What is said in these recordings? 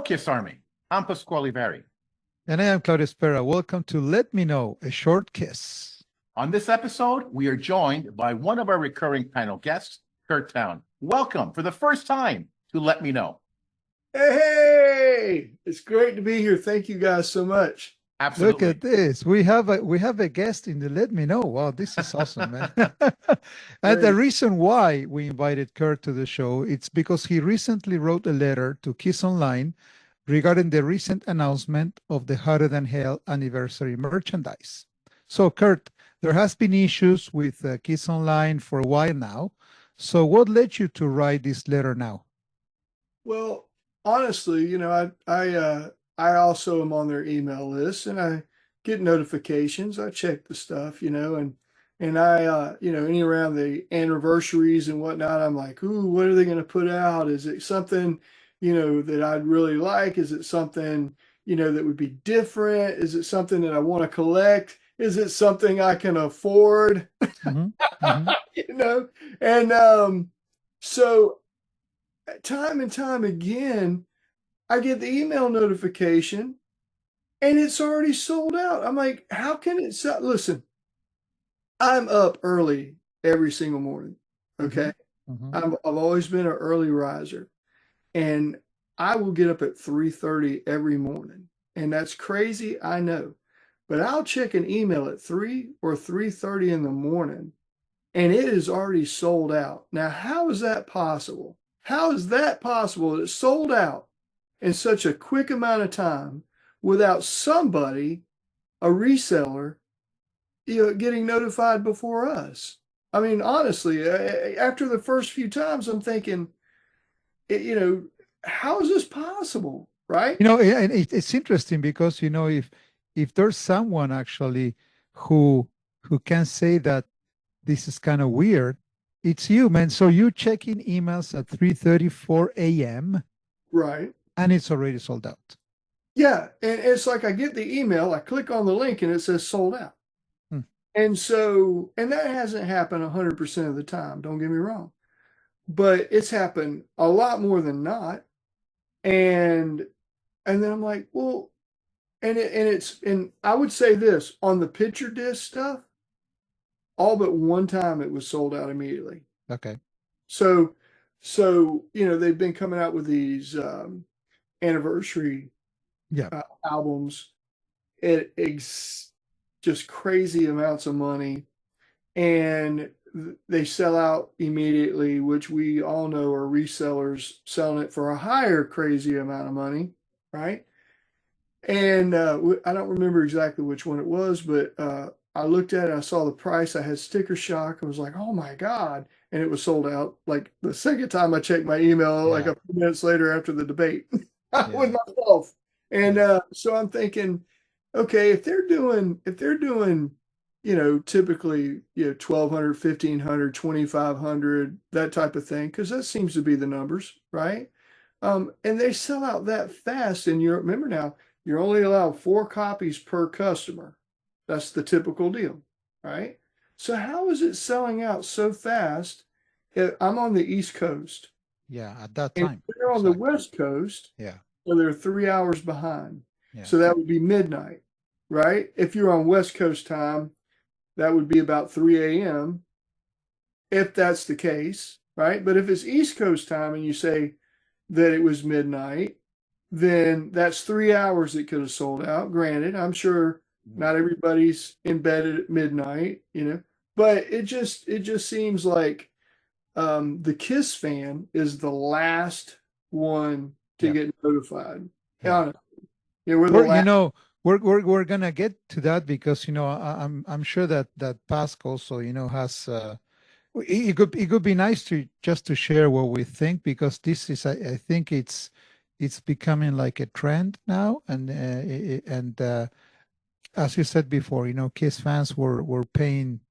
Kiss Army. I'm Pasquale Vary. And I am Claudio Spera. Welcome to Let Me Know, a short kiss. On this episode, we are joined by one of our recurring panel guests, Curt Towne. Welcome for the first time to Let Me Know. Hey, it's great to be here. Thank you guys so much. Absolutely. Look at this. We have a guest in the Let Me Know. Wow, this is awesome, man. And the reason why we invited Curt to the show, it's because he recently wrote a letter to KISSonline regarding the recent announcement of the Hotter Than Hell anniversary merchandise. So, Curt, there has been issues with KISSonline for a while now. So what led you to write this letter now? Well, honestly, you know, I also am on their email list and I get notifications. I check the stuff, you know, and I, you know, any around the anniversaries and whatnot, I'm like, ooh, what are they going to put out? Is it something, you know, that I'd really like? Is it something, you know, that would be different? Is it something that I want to collect? Is it something I can afford? Mm-hmm. Mm-hmm. You know, and so time and time again, I get the email notification and it's already sold out. I'm like, how can it sell? Listen, I'm up early every single morning. Okay. Mm-hmm. I've always been an early riser and I will get up at 3:30 every morning. And that's crazy, I know. But I'll check an email at 3 or 3:30 in the morning and it is already sold out. Now, how is that possible? How is that possible that it's sold out in such a quick amount of time without somebody, a reseller, you know, getting notified before us? I mean, honestly, after the first few times, I'm thinking, you know, how is this possible, right? You know, and it's interesting because, you know, if there's someone actually who can say that this is kind of weird, it's you, man. So you check in emails at 3:34 a.m. Right. and it's already sold out. Yeah. And it's like I get the email, I click on the link and it says sold out. And so, and that hasn't happened 100% of the time, don't get me wrong, but it's happened a lot more than not. And then I'm like, well, and I would say this on the picture disc stuff, all but one time it was sold out immediately. Okay. So, you know, they've been coming out with these anniversary albums at just crazy amounts of money. And they sell out immediately, which we all know are resellers selling it for a higher crazy amount of money, right? And I don't remember exactly which one it was, but I looked at it, I saw the price, I had sticker shock. I was like, oh my God. And it was sold out. Like the second time I checked my email, like a few minutes later after the debate with myself. And so I'm thinking, okay, if they're doing, you know, typically, you know, 1,200, 1,500, 2,500, that type of thing, because that seems to be the numbers, right? And they sell out that fast. And you remember now, you're only allowed 4 copies per customer. That's the typical deal, right? So how is it selling out so fast? I'm on the East Coast. Yeah, at that time. And they're on the West Coast. Yeah. So they're 3 hours behind. Yeah. So that would be midnight, right? If you're on West Coast time, that would be about 3 a.m. if that's the case, right? But if it's East Coast time and you say that it was midnight, then that's 3 hours it could have sold out. Granted, I'm sure not everybody's in bed at midnight, you know, but it just seems like the KISS fan is the last one to get notified. Honestly. Yeah, we're the last. You know, we're gonna get to that because, you know, I'm sure that Pascal also, you know, has it could be nice to just to share what we think, because this is I think it's becoming like a trend now, and as you said before, you know, KISS fans were paying,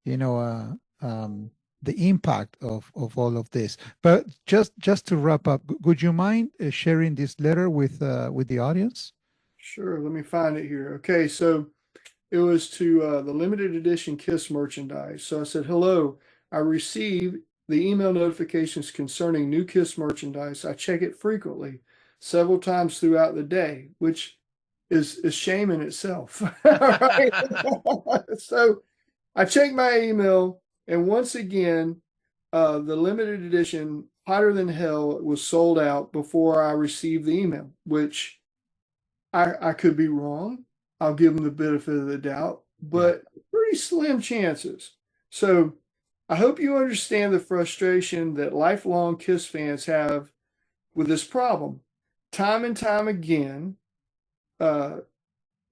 you know, the impact of all of this. But just to wrap up, would you mind sharing this letter with the audience? Sure, let me find it here. Okay, so it was to the limited edition KISS merchandise. So I said, hello, I receive the email notifications concerning new KISS merchandise. I check it frequently. several times throughout the day, which is a shame in itself. Right? So I checked my email, and once again, the limited edition Hotter Than Hell was sold out before I received the email, which I could be wrong. I'll give them the benefit of the doubt, but pretty slim chances. So I hope you understand the frustration that lifelong KISS fans have with this problem. Time and time again,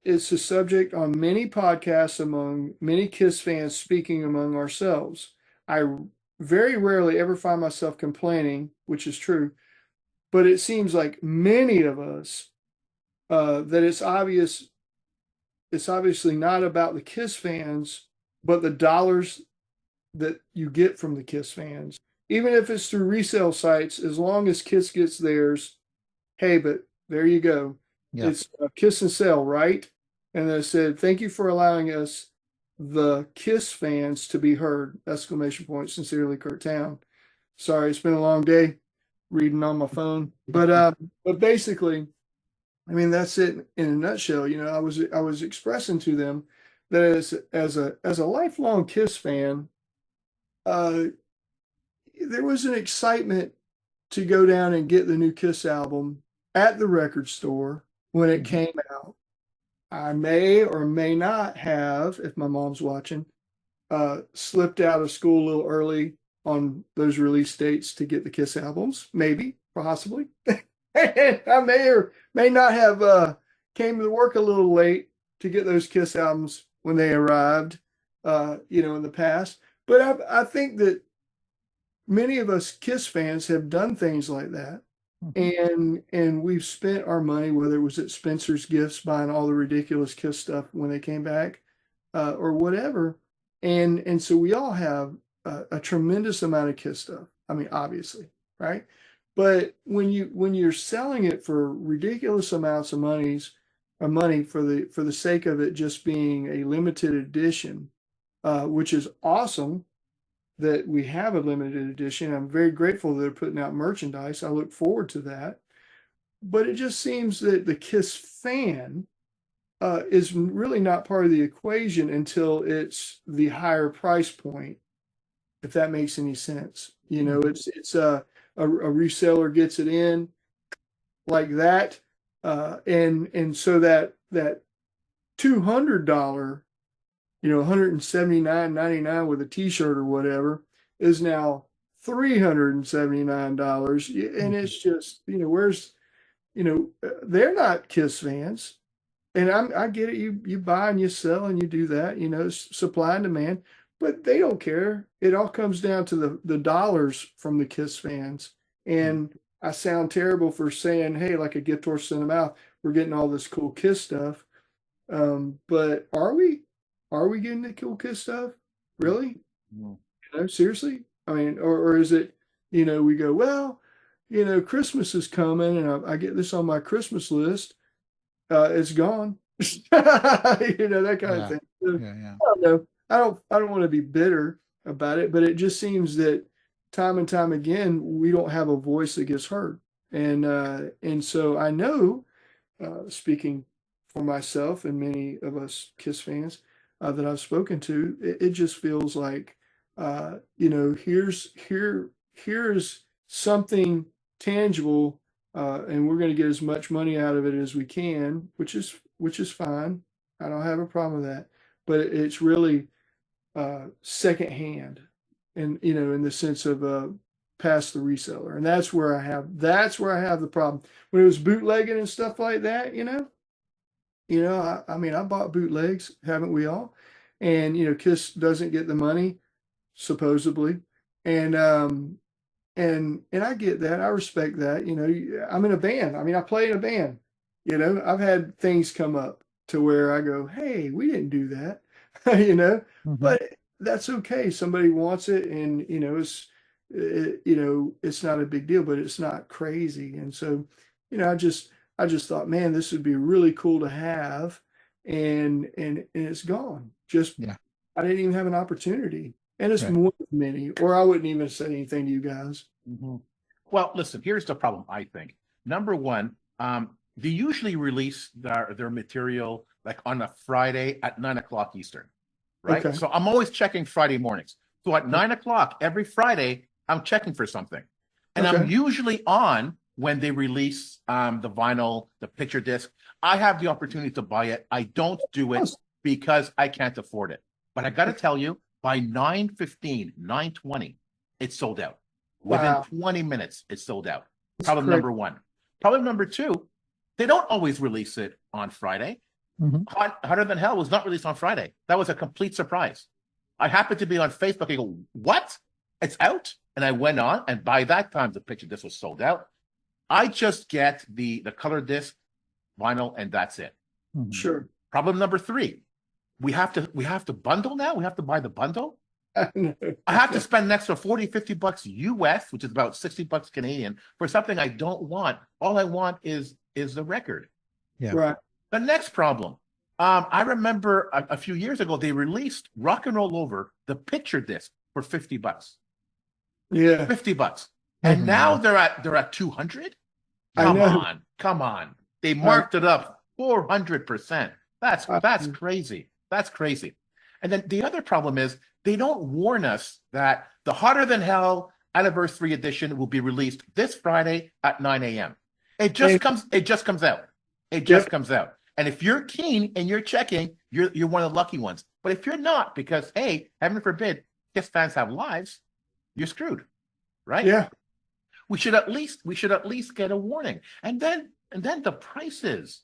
it's a subject on many podcasts among many KISS fans speaking among ourselves. I very rarely ever find myself complaining, which is true, but it seems like many of us that it's obviously not about the KISS fans, but the dollars that you get from the KISS fans. Even if it's through resale sites, as long as KISS gets theirs, hey, but there you go. Yeah. It's Kiss and Sell, right? And they said, thank you for allowing us, the KISS fans, to be heard! Exclamation point. Sincerely, Curt Towne. Sorry, it's been a long day reading on my phone. But basically, I mean, that's it in a nutshell. You know, I was expressing to them that as a lifelong KISS fan, there was an excitement to go down and get the new KISS album at the record store when it came out. I may or may not have, if my mom's watching, slipped out of school a little early on those release dates to get the KISS albums. Maybe, possibly. I may or may not have came to work a little late to get those KISS albums when they arrived, in the past. But I think that many of us KISS fans have done things like that. And we've spent our money, whether it was at Spencer's Gifts buying all the ridiculous KISS stuff when they came back, or whatever. And so we all have a tremendous amount of KISS stuff. I mean, obviously, right? But when you're selling it for ridiculous amounts of money for the sake of it just being a limited edition, which is awesome that we have a limited edition. I'm very grateful that they're putting out merchandise. I look forward to that. But it just seems that the KISS fan is really not part of the equation until it's the higher price point, if that makes any sense. You know, it's a reseller gets it in like that, and so that $200, $179.99 with a T-shirt or whatever is now $379, and it's just, they're not KISS fans, and I get it. You buy and you sell and you do that, supply and demand, but they don't care. It all comes down to the dollars from the KISS fans. And I sound terrible for saying, hey, like a gift horse in the mouth, we're getting all this cool KISS stuff. But are we? Are we getting the cool KISS stuff? Really? Seriously? I mean, or is it, we go, well, Christmas is coming and I get this on my Christmas list. It's gone. That kind of thing. So, I don't know. I don't want to be bitter about it, but it just seems that time and time again, we don't have a voice that gets heard. And so I know, speaking for myself and many of us KISS fans that I've spoken to, it just feels like, here's something tangible, and we're going to get as much money out of it as we can, which is fine. I don't have a problem with that, but it's really secondhand, and in the sense of past the reseller, and that's where I have the problem. When it was bootlegging and stuff like that, I mean, I bought bootlegs, haven't we all? And KISS doesn't get the money, supposedly, and I get that. I respect that. I'm in a band. I mean, I play in a band. I've had things come up to where I go, hey, we didn't do that, but that's okay. Somebody wants it, and it's not a big deal, but it's not crazy. And so, I just thought, man, this would be really cool to have, and it's gone. I didn't even have an opportunity, and it's more than many, or I wouldn't even say anything to you guys. Well, listen, here's the problem. I think number one, they usually release their material like on a Friday at 9 o'clock Eastern, right? Okay. So I'm always checking Friday mornings. So at 9 o'clock every Friday, I'm checking for something. And I'm usually on when they release the vinyl, the picture disc. I have the opportunity to buy it. I don't do it because I can't afford it. But I got to tell you, by 9:15, 9:20, it's sold out. Within 20 minutes, it's sold out. Problem number one. Problem number two, they don't always release it on Friday. Hotter Than Hell was not released on Friday. That was a complete surprise. I happened to be on Facebook and go, what? It's out? And I went on, and by that time, the picture disc was sold out. I just get the color disc, vinyl, and that's it. Sure. Problem number three, we have to bundle now. We have to buy the bundle. I have to spend an extra $40-50 US, which is about $60 Canadian, for something I don't want. All I want is the record. Yeah. Right. The next problem. I remember a few years ago they released Rock and Roll Over, the picture disc, for $50. Yeah. $50. And now they're at 200. Come on. They marked it up 400%. That's crazy. That's crazy. And then the other problem is they don't warn us that the Hotter Than Hell Anniversary Edition will be released this Friday at 9 a.m. It just comes out. It just comes out. And if you're keen and you're checking, you're one of the lucky ones. But if you're not, because hey, heaven forbid, KISS fans have lives, you're screwed, right? Yeah. We should at least get a warning. And then the prices.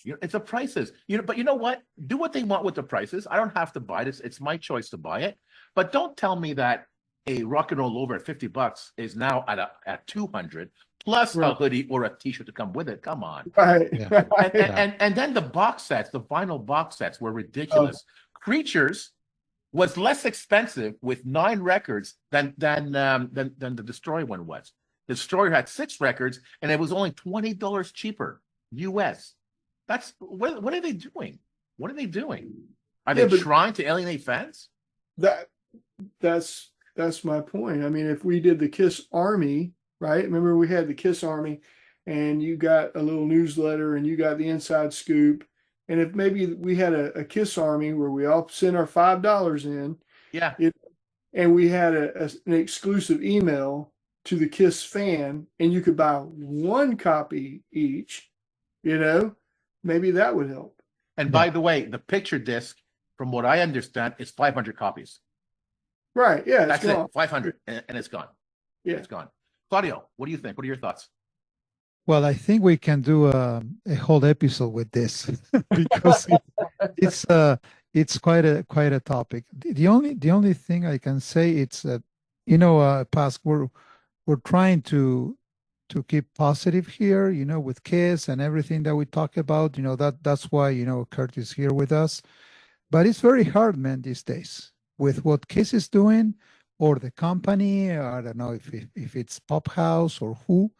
It's the prices. But you know what? Do what they want with the prices. I don't have to buy this. It's my choice to buy it. But don't tell me that a Rock and Roll Over at $50 is now at 200 plus a hoodie or a t-shirt to come with it. Come on. Right. Yeah. And then the box sets, the vinyl box sets were ridiculous. Creatures was less expensive with 9 records than the Destroyer one was. The Destroyer had 6 records and it was only $20 cheaper US. That's what are they doing? What are they doing? Are they trying to alienate fans? That's my point. I mean, if we did the KISS Army, right? Remember we had the KISS Army and you got a little newsletter and you got the inside scoop. And if maybe we had a KISS Army where we all sent our $5 in, and we had an exclusive email to the KISS fan, and you could buy 1 copy each, maybe that would help. And by the way, the picture disc, from what I understand, is 500 copies. Right. Yeah. That's it. 500, and it's gone. Yeah, it's gone. Claudio, what do you think? What are your thoughts? Well, I think we can do a whole episode with this because it's quite a topic. The only thing I can say it's Pas, we're trying to keep positive here, with KISS and everything that we talk about. That's why Curt is here with us. But it's very hard, man, these days with what KISS is doing or the company. I don't know if it's Pop House or who.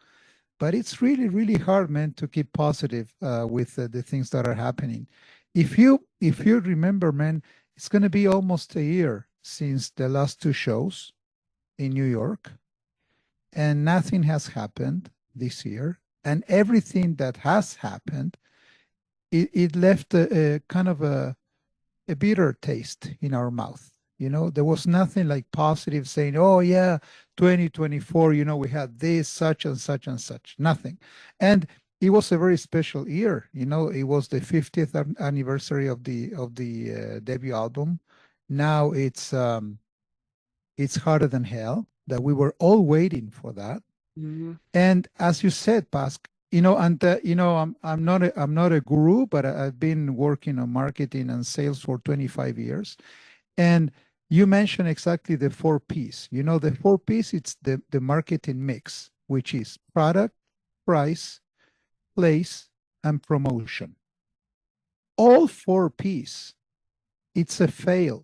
But it's really, really hard, man, to keep positive with the things that are happening. If you remember, man, it's going to be almost a year since the last 2 shows in New York, and nothing has happened this year. And everything that has happened, it left a kind of a bitter taste in our mouth. There was nothing like positive saying, oh, yeah, 2024, we had this, such and such and such. Nothing. And it was a very special year. It was the 50th anniversary of the debut album. Now it's Hotter Than Hell, that we were all waiting for that. Mm-hmm. And as you said, Pas, I'm not a guru, but I've been working on marketing and sales for 25 years. And you mentioned exactly the 4 Ps. The 4 Ps, it's the marketing mix, which is product, price, place, and promotion. All 4 Ps, it's a fail.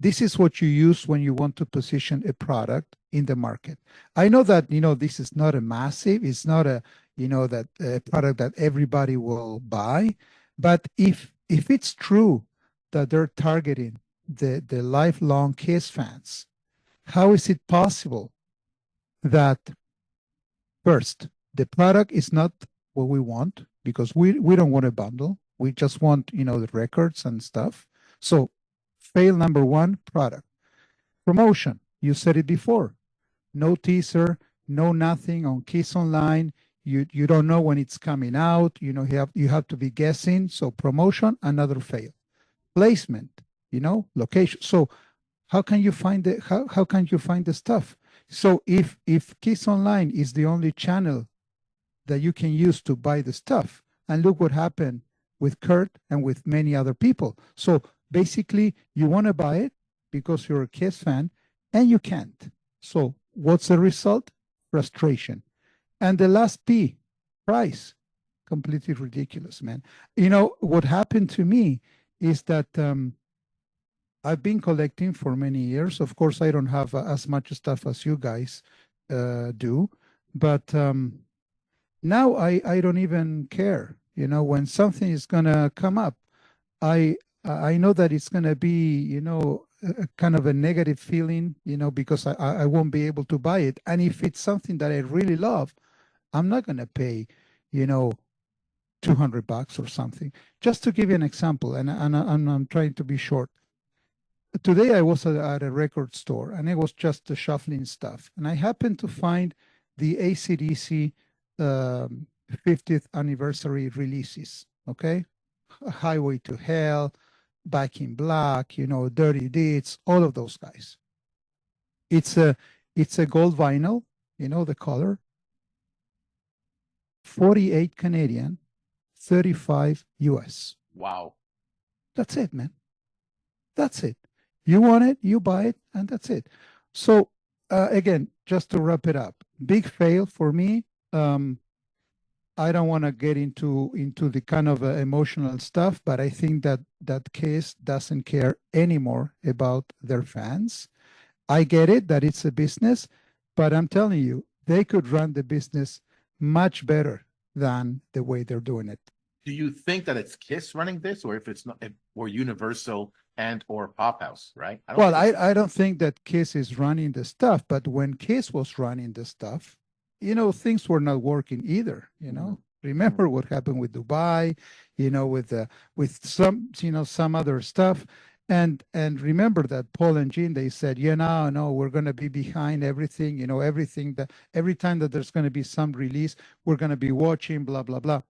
This is what you use when you want to position a product in the market. I know that, this is not a massive, it's not a product that everybody will buy. But if it's true that they're targeting the lifelong KISS fans, how is it possible that first, the product is not what we want, because we don't want a bundle. We just want, the records and stuff. So fail number one, product. Promotion. You said it before. No teaser, no nothing on KISSonline. You don't know when it's coming out. You have to be guessing. So promotion, another fail. Placement, location. So how can you find how can you find the stuff? So if KISSonline is the only channel that you can use to buy the stuff, and look what happened with Curt and with many other people. So basically, you want to buy it because you're a Kiss fan, and you can't. So what's the result? Frustration. And the last P, price. Completely ridiculous, man. What happened to me is that I've been collecting for many years. Of course, I don't have as much stuff as you guys do, but now I don't even care. When something is gonna come up, I know that it's gonna be a kind of a negative feeling, because I won't be able to buy it. And if it's something that I really love, I'm not gonna pay, $200 or something. Just to give you an example, and I'm trying to be short. Today I was at a record store, and it was just the shuffling stuff, and I happened to find the AC/DC 50th anniversary releases. Okay, Highway to Hell, Back in Black, Dirty Deeds, all of those guys. It's a gold vinyl, the color. 48 Canadian, 35 US. Wow. That's it, man. That's it. You want it, you buy it, and that's it. So again, just to wrap it up, big fail for me. I don't want to get into the kind of emotional stuff, but I think that Kiss doesn't care anymore about their fans. I get it that it's a business, but I'm telling you, they could run the business much better than the way they're doing it. Do you think that it's Kiss running this, or if it's not, or Universal and or Pop House, right? I don't think that Kiss is running the stuff, but when Kiss was running the stuff, things were not working either. Remember what happened with Dubai, with some other stuff. And remember that Paul and Gene, they said, no, we're going to be behind everything, everything that every time that there's going to be some release, we're going to be watching, blah, blah, blah.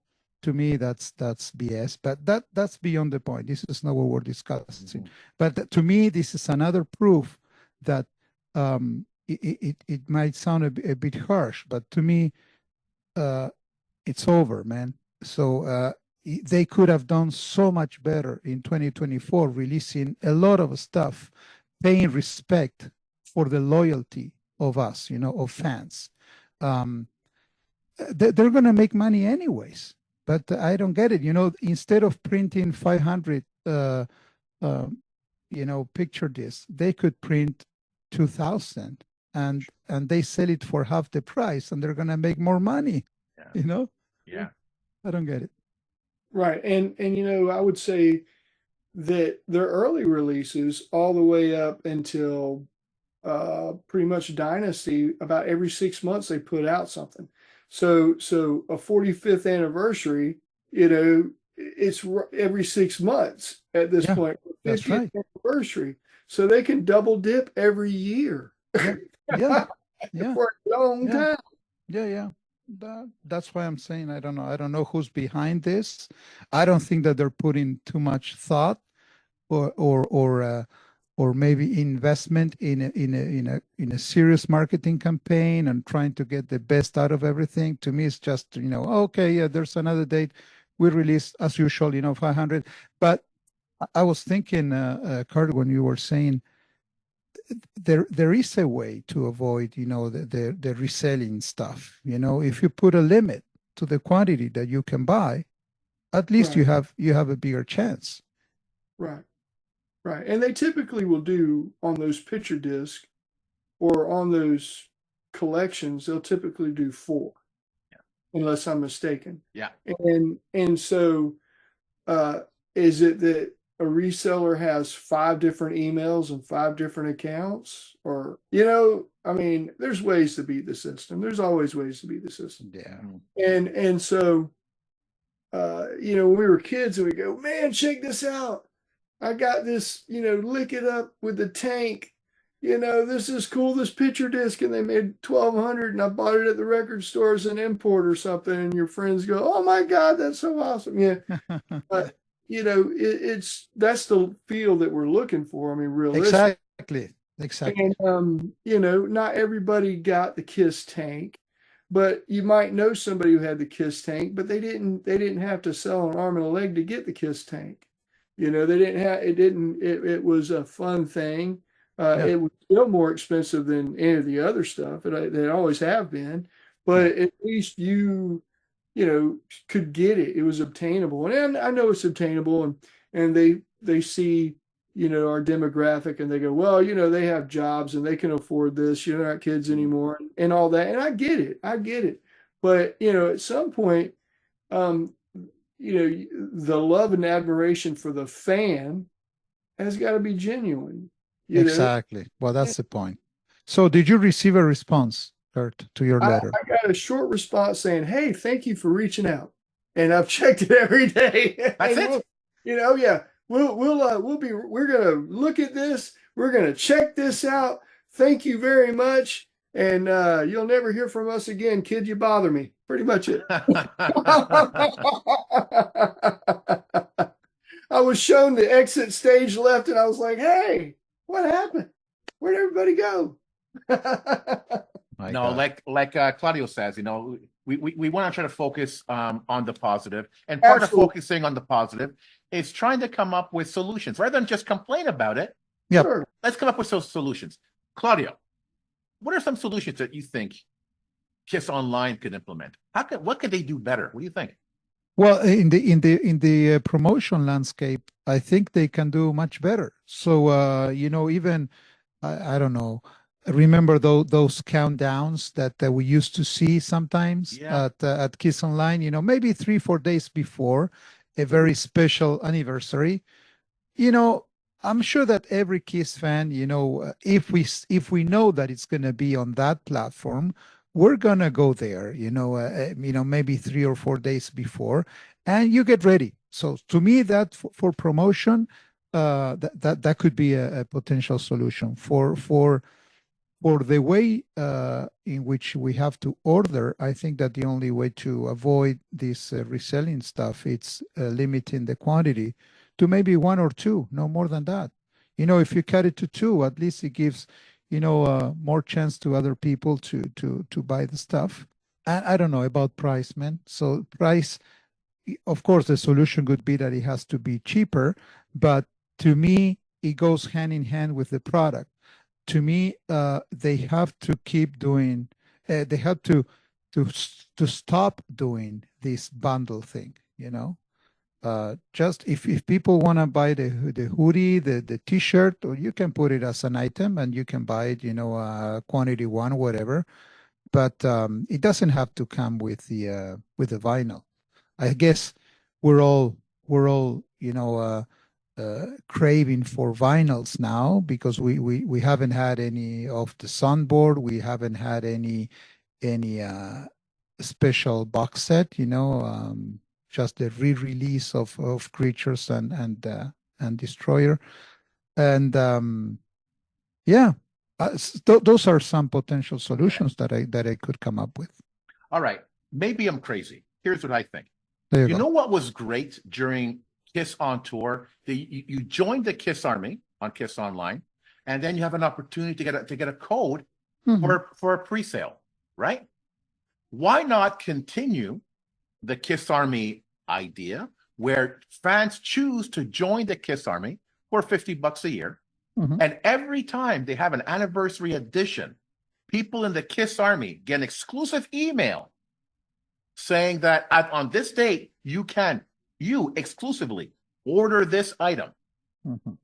To me, that's BS, but that's beyond the point. This is not what we're discussing. But to me, this is another proof that it might sound a bit harsh, but to me, it's over, man. So they could have done so much better in 2024, releasing a lot of stuff, paying respect for the loyalty of us, of fans. They're going to make money anyways, but I don't get it. Instead of printing 500, picture discs, they could print 2,000 and they sell it for half the price, and they're going to make more money. Yeah. Yeah. I don't get it. Right. And I would say that their early releases all the way up until pretty much Dynasty, about every 6 months they put out something. So a 45th anniversary, it's every 6 months at this point. 50th that's right. Anniversary. So they can double dip every year. Yeah. For a long time. Yeah. That's why I'm saying I don't know. I don't know who's behind this. I don't think that they're putting too much thought or maybe investment in a serious marketing campaign and trying to get the best out of everything. To me, it's just okay, yeah, there's another date. We release as usual, 500. But I was thinking, Curt, when you were saying there is a way to avoid, the reselling stuff. If you put a limit to the quantity that you can buy, at least you have a bigger chance. Right. And they typically will do on those picture discs or on those collections, they'll typically do 4, unless I'm mistaken. Yeah. And so is it that a reseller has 5 different emails and 5 different accounts, or I mean, there's ways to beat the system. There's always ways to beat the system. Yeah. And so when we were kids and we go, man, check this out. I got this, lick it up with the tank. This is cool, this picture disc, and they made 1,200, and I bought it at the record store as an import or something. And your friends go, oh my God, that's so awesome. Yeah. But that's the feel that we're looking for. I mean, realistic. Exactly. And not everybody got the KISS tank, but you might know somebody who had the KISS tank, but they didn't have to sell an arm and a leg to get the KISS tank. It was a fun thing. It was still more expensive than any of the other stuff. They always have been, but at least you could get it. It was obtainable, and I know it's obtainable, and they see our demographic, and they go, well, they have jobs and they can afford this. They're not kids anymore, and all that. And I get it. But at some point, the love and admiration for the fan has got to be genuine. Exactly. Well, that's the point. So did you receive a response, Curt, to your letter? I got a short response saying, hey, thank you for reaching out. And I've checked it every day. That's it? Yeah. We're going to look at this. We're going to check this out. Thank you very much. And you'll never hear from us again. Kid, you bother me. Pretty much it. I was shown the exit stage left, and I was like, hey, what happened? Where'd everybody go? No, like Claudio says, we want to try to focus on the positive, and part of focusing on the positive is trying to come up with solutions rather than just complain about it. Yeah, sure. Let's come up with those solutions. Claudio, what are some solutions that you think KISSonline could implement? What could they do better? What do you think? Well, in the promotion landscape, I think they can do much better. So even I don't know. Remember those countdowns that we used to see sometimes at KISSonline? Maybe 3-4 days before a very special anniversary. I'm sure that every KISS fan, if we know that it's going to be on that platform, we're gonna go there, maybe 3 or 4 days before, and you get ready. So to me, that for promotion, that could be a potential solution for the way in which we have to order. I think that the only way to avoid this reselling stuff, it's limiting the quantity to maybe 1 or 2, no more than that. If you cut it to 2, at least it gives more chance to other people to buy the stuff. And I don't know about price, man. So price, of course, the solution could be that it has to be cheaper, but to me, it goes hand in hand with the product. To me, they have to keep doing. They have to stop doing this bundle thing. Just if people want to buy the hoodie, the T-shirt, or you can put it as an item and you can buy it, quantity 1, whatever. But it doesn't have to come with the vinyl. I guess we're all craving for vinyls now because we haven't had any of the Sunboard. We haven't had any special box set. Just the re-release of Creatures and Destroyer, and those are some potential solutions that I could come up with. All right, maybe I'm crazy. Here's what I think. You know what was great during KISS on Tour? You joined the KISS Army on KISSonline, and then you have an opportunity to get a code for a pre-sale, right? Why not continue the KISS Army idea where fans choose to join the KISS Army for $50 a year, and every time they have an anniversary edition, people in the KISS Army get an exclusive email saying that on this date you exclusively order this item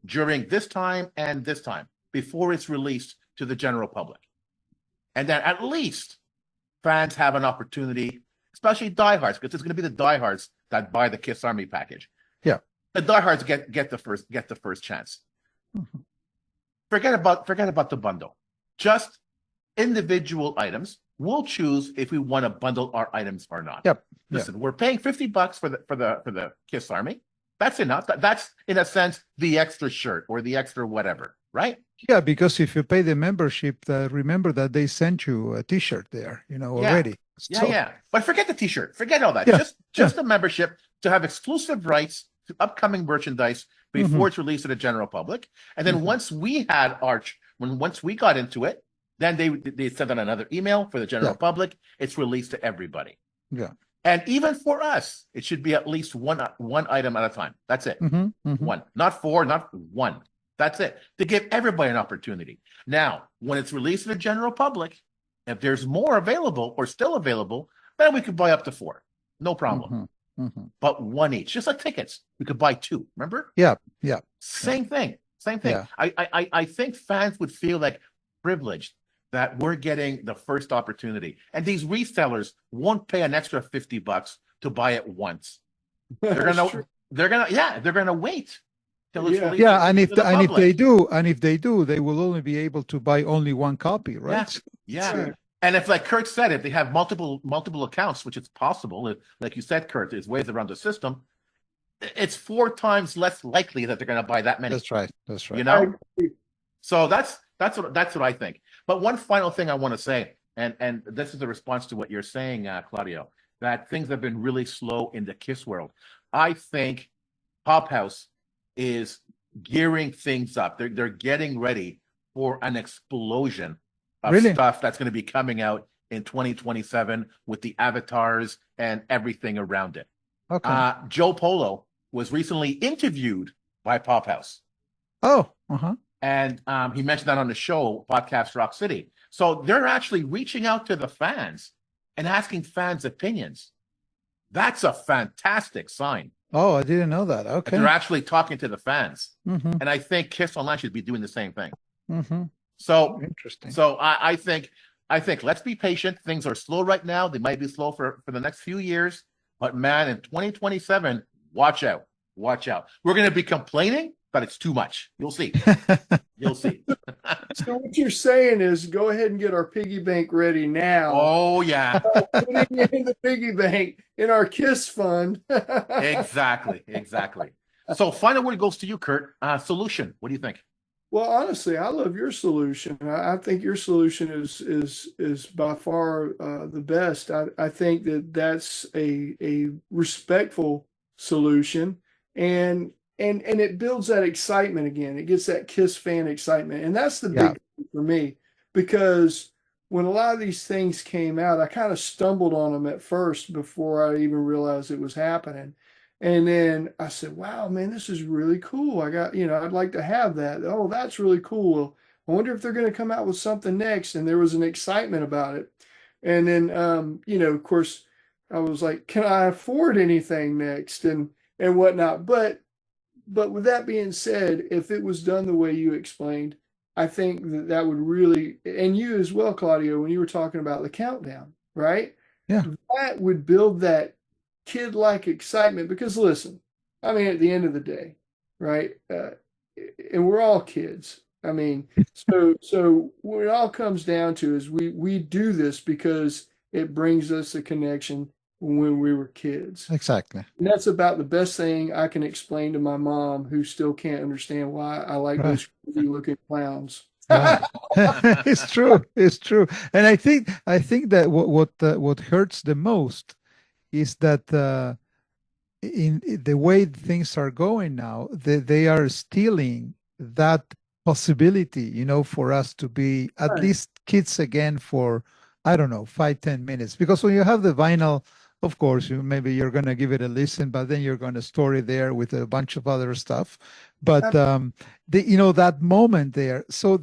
during this time and this time before it's released to the general public, and then at least fans have an opportunity, especially diehards, because it's going to be the diehards that buy the KISS Army package. Yeah. The diehards get the first chance. Mhm. Forget about the bundle. Just individual items. We'll choose if we want to bundle our items or not. Yep. Listen, we're paying $50 for the KISS Army. That's enough. That's in a sense the extra shirt or the extra whatever, right? Yeah, because if you pay the membership, remember that they sent you a T-shirt there, already. So, Yeah. But forget the T-shirt. Forget all that. Yeah, Just the membership to have exclusive rights to upcoming merchandise before it's released to the general public. And then once we got into it, then they sent out another email for the general public. It's released to everybody. Yeah. And even for us, it should be at least one item at a time. That's it. One, not four, not one. That's it. To give everybody an opportunity. Now, when it's released to the general public, if there's more available or still available, then we could buy up to 4. No problem. But one each, just like tickets. We could buy 2. Remember? Yeah. Same thing. Yeah. I think fans would feel like privileged that we're getting the first opportunity. And these resellers won't pay an extra $50 to buy it once. They're gonna wait till it's released. Yeah, and if they do, they will only be able to buy only one copy, right? Yeah. And if, like Curt said, if they have multiple accounts, which is possible, like you said, Curt, there's ways around the system, it's 4 times less likely that they're going to buy that many. That's right. So that's what I think. But one final thing I want to say, and this is a response to what you're saying, Claudio, that things have been really slow in the KISS world. I think Pop House is gearing things up. They're getting ready for an explosion of stuff that's going to be coming out in 2027 with the avatars and everything around it. Okay. Joe Polo was recently interviewed by Pop House. Oh, And he mentioned that on the show, Podcast Rock City. So they're actually reaching out to the fans and asking fans' opinions. That's a fantastic sign. Oh, I didn't know that. Okay. They're actually talking to the fans. And I think KISSonline should be doing the same thing. So interesting. So I think let's be patient. Things are slow right now. They might be slow for the next few years. But man, in 2027, watch out. We're going to be complaining, but it's too much. You'll see. So what you're saying is go ahead and get our piggy bank ready now. Oh, yeah. Putting it in the piggy bank in our KISS fund. Exactly. So final word goes to you, Curt. Solution. What do you think? Well, honestly, I love your solution. I think your solution is by far the best. I think that's a respectful solution, and it builds that excitement again. It gets that KISS fan excitement, and that's the big thing for me, because when a lot of these things came out, I kind of stumbled on them at first before I even realized it was happening. And then I said, wow, man, this is really cool. I'd like to have that. Oh, that's really cool. I wonder if they're going to come out with something next. And there was an excitement about it. And then, of course, I was like, can I afford anything next and whatnot? But with that being said, if it was done the way you explained, I think that would really, and you as well, Claudio, when you were talking about the countdown, right? Yeah. That would build that kid-like excitement, because listen, I mean, at the end of the day, right? And we're all kids. I mean, so what it all comes down to is we do this because it brings us a connection when we were kids. Exactly. And that's about the best thing I can explain to my mom, who still can't understand why I like those crazy looking clowns. It's true. And I think that what hurts the most is that in the way things are going now, they are stealing that possibility, for us to be at least kids again for, I don't know, 5-10 minutes. Because when you have the vinyl, of course, maybe you're going to give it a listen, but then you're going to store it there with a bunch of other stuff. But that moment there. So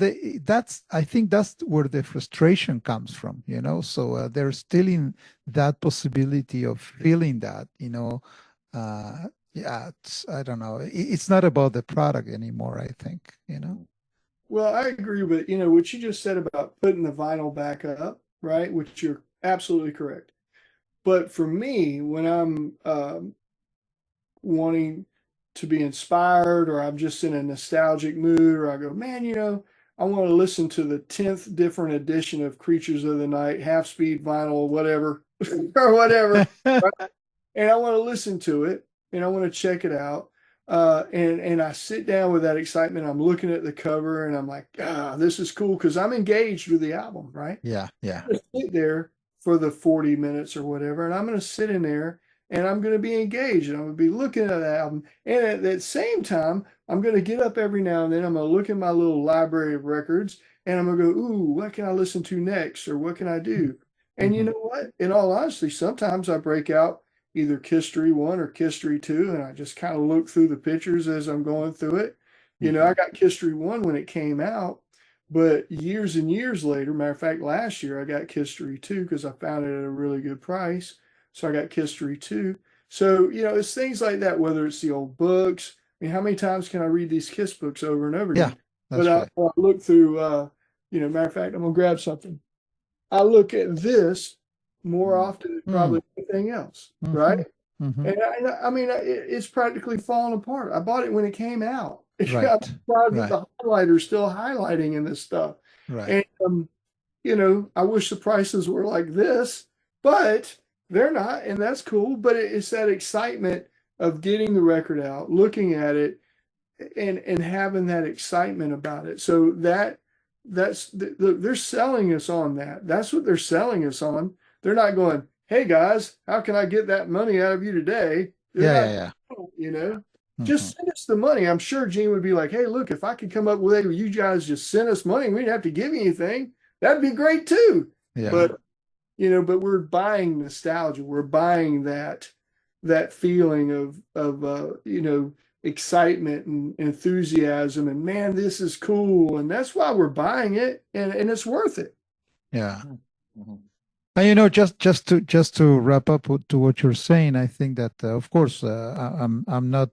I think that's where the frustration comes from. So they're stealing that possibility of feeling that. I don't know. It's not about the product anymore, I think. Well, I agree with what you just said about putting the vinyl back up, right? Which you're absolutely correct. But for me, when I'm wanting to be inspired, or I'm just in a nostalgic mood, or I go, man, I want to listen to the 10th different edition of Creatures of the Night, half speed vinyl, whatever, or whatever. Right? And I want to listen to it, and I want to check it out. And I sit down with that excitement. I'm looking at the cover, and I'm like, this is cool, because I'm engaged with the album, right? Yeah. I'm gonna sit there for the 40 minutes or whatever, and I'm going to sit in there, and I'm going to be engaged, and I'm going to be looking at the album. And at that same time, I'm going to get up every now and then. I'm going to look in my little library of records, and I'm going to go, ooh, what can I listen to next? Or what can I do? And you know what? In all honesty, sometimes I break out either History 1 or History 2, and I just kind of look through the pictures as I'm going through it. I got History 1 when it came out, but years and years later, matter of fact, last year I got History 2 because I found it at a really good price. So I got History 2. So, it's things like that, whether it's the old books. I mean, how many times can I read these Kiss books over and over again? That's But right. I look through, matter of fact, I'm going to grab something. I look at this more often than probably anything else, right? And I mean, it's practically falling apart. I bought it when it came out. Right. I'm surprised that the highlighter's still highlighting in this stuff. Right. And, I wish the prices were like this, but they're not, and that's cool. But it's that excitement of getting the record out, looking at it, and having that excitement about it. So they're selling us on that. That's what they're selling us on. They're not going, hey guys, how can I get that money out of you today? Yeah. Just send us the money. I'm sure Gene would be like, hey, look, if I could come up with it, you guys just send us money, we didn't have to give you anything. That'd be great too. Yeah. But we're buying nostalgia. We're buying that feeling of excitement and enthusiasm, and man, this is cool, and that's why we're buying it, and it's worth it. Yeah. And just to wrap up to what you're saying, I think that of course I'm not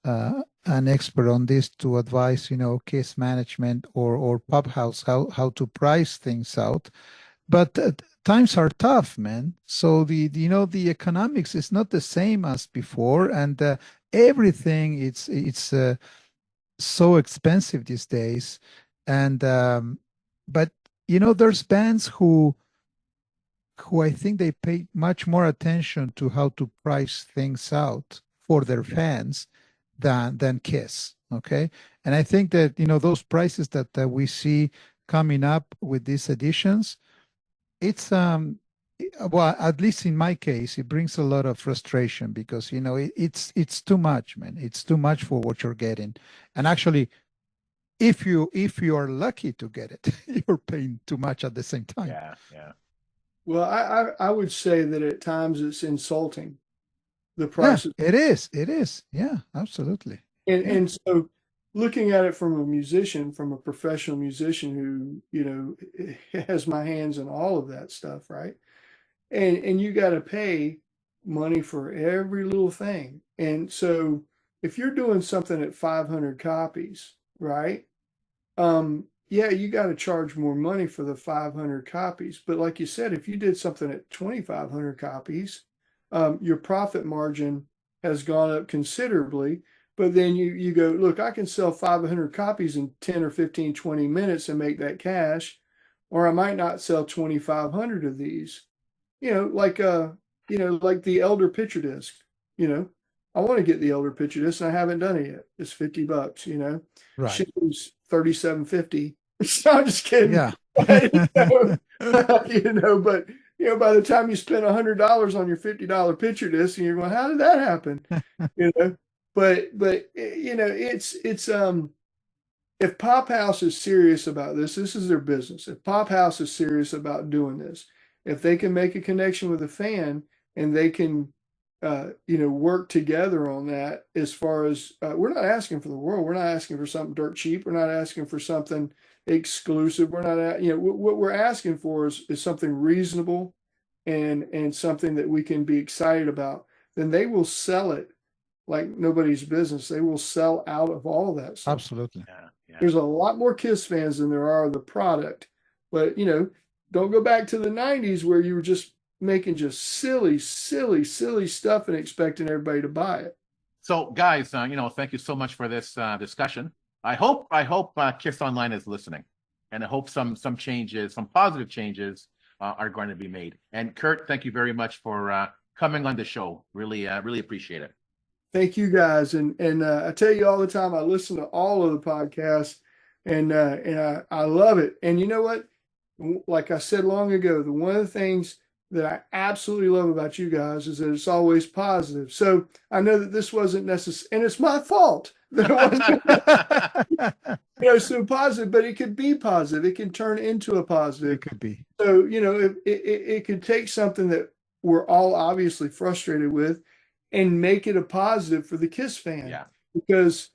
an expert on this to advise case management or pub house how to price things out, but times are tough, man. So the economics is not the same as before, and everything it's so expensive these days, and but there's bands who I think they pay much more attention to how to price things out for their fans than Kiss. Okay. And I think that, those prices that we see coming up with these editions, it's, well, at least in my case, it brings a lot of frustration because, it's too much, man. It's too much for what you're getting. And actually, if you are lucky to get it, you're paying too much at the same time. Yeah. Well, I would say that at times it's insulting, the prices. Yeah, it is. Yeah, absolutely. And so looking at it from a professional musician who, has my hands in all of that stuff, right? And you got to pay money for every little thing. And so if you're doing something at 500 copies, right? Yeah, you got to charge more money for the 500 copies. But like you said, if you did something at 2,500 copies, your profit margin has gone up considerably. But then you go, look, I can sell 500 copies in 10 or 15, 20 minutes and make that cash, or I might not sell 2,500 of these. Like the Elder picture disc. I want to get the Elder picture disc, and I haven't done it yet. It's $50. Right. Shipping's $37.50. So I'm just kidding. Yeah. But by the time you spend $100 on your $50 picture disc, and you're going, how did that happen? But it's if Pop House is serious about this is their business. If Pop House is serious about doing this, if they can make a connection with a fan and they can work together on that, as far as we're not asking for the world. We're not asking for something dirt cheap. We're not asking for something exclusive. We're not, what we're asking for is something reasonable and something that we can be excited about. Then they will sell it like nobody's business. They will sell out of all that stuff. Absolutely. Yeah. There's a lot more Kiss fans than there are of the product. But, don't go back to the 90s where you were just making just silly stuff and expecting everybody to buy it. So, guys, thank you so much for this discussion. I hope KISSonline is listening, and I hope some changes, some positive changes, are going to be made. And Curt, thank you very much for coming on the show. Really appreciate it. Thank you, guys. And I tell you all the time, I listen to all of the podcasts, and I love it. And you know what? Like I said long ago, one of the things that I absolutely love about you guys is that it's always positive. So I know that this wasn't necessary, and it's my fault that it wasn't, so positive, but it could be positive. It can turn into a positive. It could be. So, it could take something that we're all obviously frustrated with and make it a positive for the KISS fan. Yeah. Because,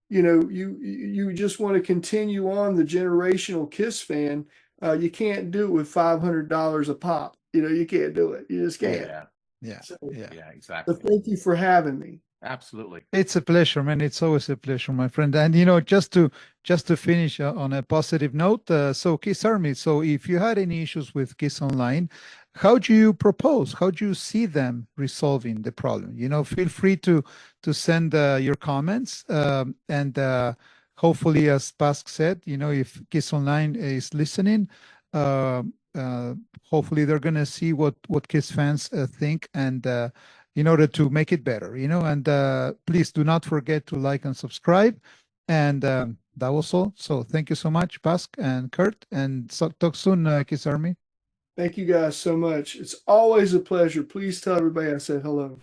you just want to continue on the generational KISS fan. You can't do it with $500 a pop. You can't do it. You just can't. Yeah. So, yeah, exactly. but thank you for having me. Absolutely. It's a pleasure, man. It's always a pleasure, my friend. And just to finish on a positive note, so KISS Army. So if you had any issues with KISSonline, how do you propose? How do you see them resolving the problem? Feel free to send your comments, and hopefully, as Pask said, if KISSonline is listening, hopefully they're gonna see what KISS fans think, and in order to make it better, and please do not forget to like and subscribe. And that was all. So thank you so much, Pask and Curt, and talk soon, KISS Army. Thank you guys so much. It's always a pleasure. Please tell everybody I said hello.